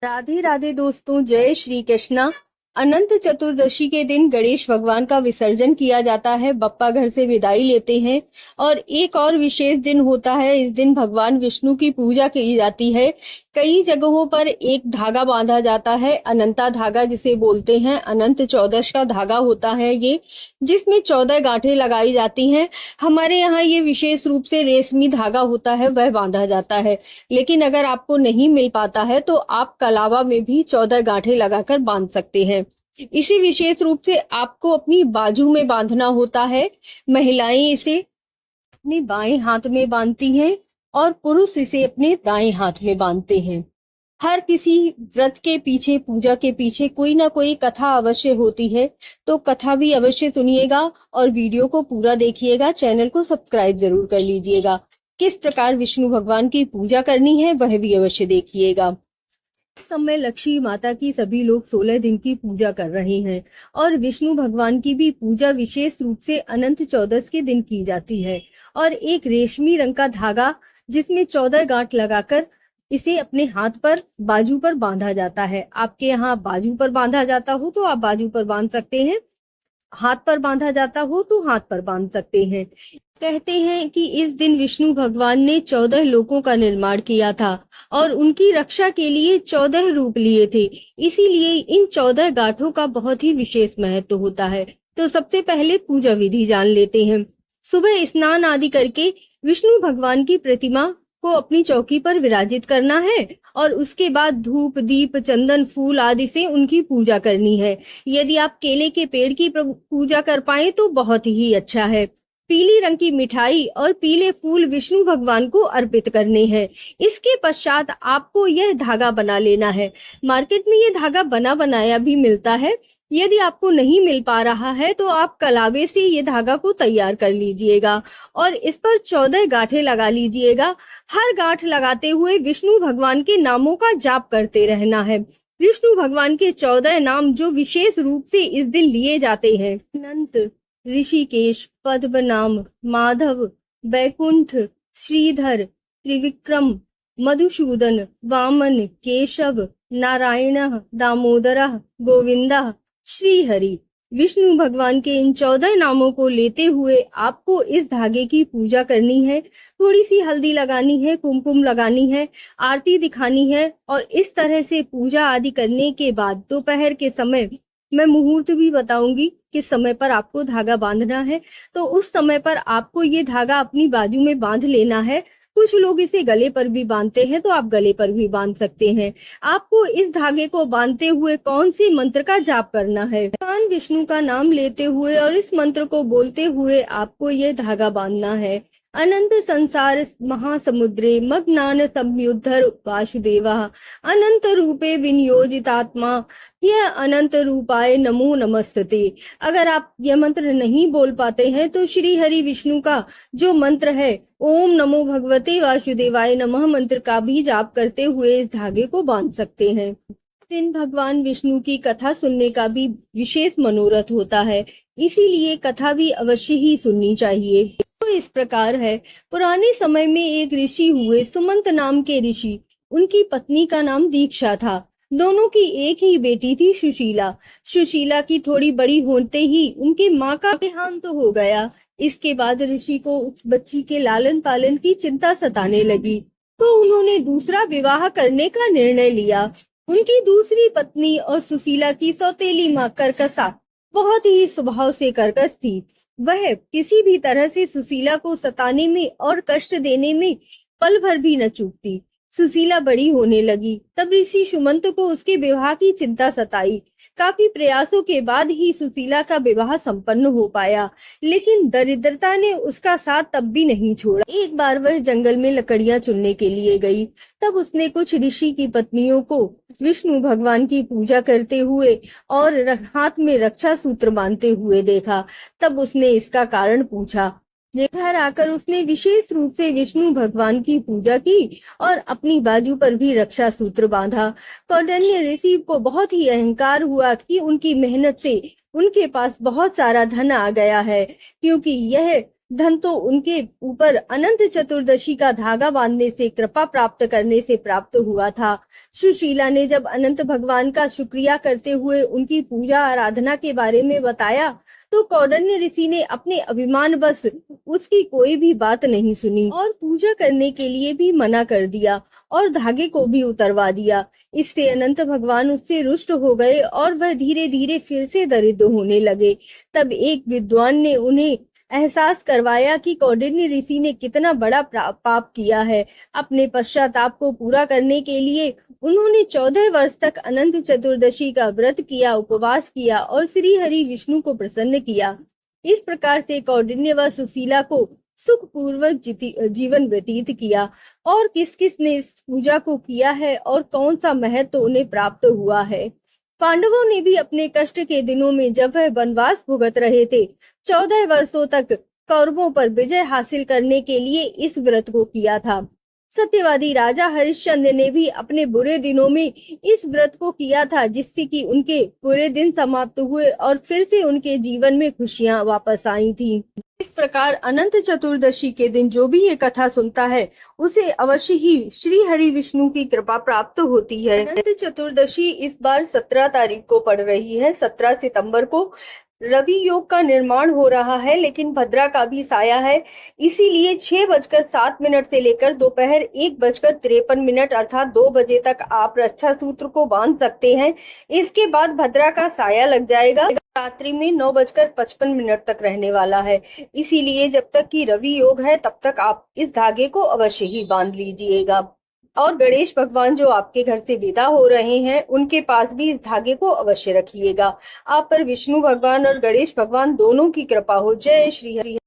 राधे राधे दोस्तों, जय श्री कृष्णा। अनंत चतुर्दशी के दिन गणेश भगवान का विसर्जन किया जाता है, बप्पा घर से विदाई लेते हैं। और एक और विशेष दिन होता है, इस दिन भगवान विष्णु की पूजा की जाती है। कई जगहों पर एक धागा बांधा जाता है, अनंता धागा जिसे बोलते हैं। अनंत चौदश का धागा होता है ये, जिसमें 14 गांठें लगाई जाती हैं। हमारे यहाँ ये विशेष रूप से रेशमी धागा होता है, वह बांधा जाता है। लेकिन अगर आपको नहीं मिल पाता है तो आप कलावा में भी 14 गांठें लगाकर बांध सकते हैं। इसी विशेष रूप से आपको अपनी बाजू में बांधना होता है। महिलाएं इसे अपने बाएं हाथ में बांधती हैं और पुरुष इसे अपने दाएं हाथ में बांधते हैं। हर किसी व्रत के पीछे, पूजा के पीछे कोई ना कोई कथा अवश्य होती है, तो कथा भी अवश्य सुनिएगा और वीडियो को पूरा देखिएगा। चैनल को सब्सक्राइब जरूर कर लीजिएगा। किस प्रकार विष्णु भगवान की पूजा करनी है वह भी अवश्य देखिएगा। इस समय लक्ष्मी माता की सभी लोग 16 दिन की पूजा कर रहे हैं और विष्णु भगवान की भी पूजा विशेष रूप से अनंत चौदस के दिन की जाती है। और एक रेशमी रंग का धागा जिसमें 14 गांठ लगाकर इसे अपने हाथ पर, बाजू पर बांधा जाता है। आपके यहाँ बाजू पर बांधा जाता हो तो आप बाजू पर बांध सकते हैं, हाथ पर बांधा जाता हो तो हाथ पर बांध सकते हैं। कहते हैं कि इस दिन विष्णु भगवान ने 14 लोकों का निर्माण किया था और उनकी रक्षा के लिए 14 रूप लिए थे। इसीलिए इन 14 गांठों का बहुत ही विशेष महत्व होता है। तो सबसे पहले पूजा विधि जान लेते हैं। सुबह स्नान आदि करके विष्णु भगवान की प्रतिमा को अपनी चौकी पर विराजित करना है और उसके बाद धूप, दीप, चंदन, फूल आदि से उनकी पूजा करनी है। यदि आप केले के पेड़ की पूजा कर पाए तो बहुत ही अच्छा है। पीली रंग की मिठाई और पीले फूल विष्णु भगवान को अर्पित करने हैं। इसके पश्चात आपको यह धागा बना लेना है। मार्केट में यह धागा बना बनाया भी मिलता है। यदि आपको नहीं मिल पा रहा है तो आप कलावे से ये धागा को तैयार कर लीजिएगा और इस पर 14 गांठें लगा लीजिएगा। हर गांठ लगाते हुए विष्णु भगवान के नामों का जाप करते रहना है। विष्णु भगवान के 14 नाम जो विशेष रूप से इस दिन लिए जाते हैं: अनंत, ऋषिकेश, पद्मनाभ, माधव, बैकुंठ, श्रीधर, त्रिविक्रम, मधुसूदन, वामन, केशव, नारायण, दामोदर, गोविंदा, श्री हरि। विष्णु भगवान के इन 14 नामों को लेते हुए आपको इस धागे की पूजा करनी है। थोड़ी सी हल्दी लगानी है, कुमकुम लगानी है, आरती दिखानी है और इस तरह से पूजा आदि करने के बाद दोपहर के समय मैं मुहूर्त भी बताऊंगी किस समय पर आपको धागा बांधना है। तो उस समय पर आपको ये धागा अपनी बाजू में बांध लेना है। कुछ लोग इसे गले पर भी बांधते हैं तो आप गले पर भी बांध सकते हैं। आपको इस धागे को बांधते हुए कौन से मंत्र का जाप करना है? भगवान विष्णु का नाम लेते हुए और इस मंत्र को बोलते हुए आपको यह धागा बांधना है। अनंत संसार महासमुद्रे मग्नान संयुद्धर वासुदेवा अनंत रूपे विनियोजितात्मा यह अनंत रूपाय नमो नमस्ते। अगर आप यह मंत्र नहीं बोल पाते हैं तो श्री हरि विष्णु का जो मंत्र है ओम नमो भगवते वासुदेवाय नमः मंत्र का भी जाप करते हुए इस धागे को बांध सकते हैं। दिन भगवान विष्णु की कथा सुनने का भी विशेष मनोरथ होता है, इसीलिए कथा भी अवश्य ही सुननी चाहिए। तो इस प्रकार है, पुराने समय में एक ऋषि हुए, सुमंत नाम के ऋषि। उनकी पत्नी का नाम दीक्षा था। दोनों की एक ही बेटी थी, सुशीला। सुशीला की थोड़ी बड़ी होते ही उनके माँ का देहांत हो गया। इसके बाद ऋषि को उस बच्ची के लालन पालन की चिंता सताने लगी, तो उन्होंने दूसरा विवाह करने का निर्णय लिया। उनकी दूसरी पत्नी और सुशीला की सौतेली माँ कर्कशा बहुत ही स्वभाव से कर्कश थी। वह किसी भी तरह से सुशीला को सताने में और कष्ट देने में पल भर भी न चूकती। सुशीला बड़ी होने लगी तब ऋषि सुमंत को उसके विवाह की चिंता सताई। काफी प्रयासों के बाद ही सुशीला का विवाह संपन्न हो पाया, लेकिन दरिद्रता ने उसका साथ तब भी नहीं छोड़ा। एक बार वह जंगल में लकड़ियां चुनने के लिए गई। तब उसने कुछ ऋषि की पत्नियों को विष्णु भगवान की पूजा करते हुए और हाथ में रक्षा सूत्र बांधते हुए देखा। तब उसने इसका कारण पूछा। घर आकर उसने विशेष रूप से विष्णु भगवान की पूजा की और अपनी बाजू पर भी रक्षा सूत्र बांधा। कौंडिन्य ऋषि को बहुत ही अहंकार हुआ कि उनकी मेहनत से उनके पास बहुत सारा धन आ गया है, क्योंकि यह धन तो उनके ऊपर अनंत चतुर्दशी का धागा बांधने से, कृपा प्राप्त करने से प्राप्त हुआ था। सुशीला ने जब अनंत भगवान का शुक्रिया करते हुए उनकी पूजा आराधना के बारे में बताया तो कौंडिन्य ऋषि ने अपने अभिमान बस उसकी कोई भी बात नहीं सुनी और पूजा करने के लिए भी मना कर दिया और धागे को भी उतरवा दिया। इससे अनंत भगवान उससे रुष्ट हो गए और वह धीरे धीरे फिर से दरिद्र होने लगे। तब एक विद्वान ने उन्हें एहसास करवाया कि कौंडिन्य ऋषि ने कितना बड़ा पाप किया है। अपने पश्चाताप को पूरा करने के लिए उन्होंने 14 वर्ष तक अनंत चतुर्दशी का व्रत किया, उपवास किया और श्री हरि विष्णु को प्रसन्न किया। इस प्रकार से कौंडिन्य व सुशीला को सुखपूर्वक जीवन व्यतीत किया। और किस किस ने इस पूजा को किया है और कौन सा महत्व उन्हें प्राप्त हुआ है। पांडवों ने भी अपने कष्ट के दिनों में जब वह वनवास भुगत रहे थे 14 वर्षों तक कौरवों पर विजय हासिल करने के लिए इस व्रत को किया था। सत्यवादी राजा हरिश्चंद्र ने भी अपने बुरे दिनों में इस व्रत को किया था, जिससे कि उनके बुरे दिन समाप्त हुए और फिर से उनके जीवन में खुशियां वापस आई थी। इस प्रकार अनंत चतुर्दशी के दिन जो भी ये कथा सुनता है उसे अवश्य ही श्री हरि विष्णु की कृपा प्राप्त होती है। अनंत चतुर्दशी इस बार 17 तारीख को पड़ रही है। 17 सितंबर को रवि योग का निर्माण हो रहा है, लेकिन भद्रा का भी साया है। इसीलिए 6:07 से लेकर दोपहर 1:53 अर्थात 2 बजे तक आप रक्षा सूत्र को बांध सकते हैं। इसके बाद भद्रा का साया लग जाएगा। रात्रि में 9:55 तक रहने वाला है। इसीलिए जब तक कि रवि योग है तब तक आप इस धागे को अवश्य ही बांध लीजिएगा। और गणेश भगवान जो आपके घर से विदा हो रहे हैं उनके पास भी इस धागे को अवश्य रखिएगा। आप पर विष्णु भगवान और गणेश भगवान दोनों की कृपा हो। जय श्री हरि।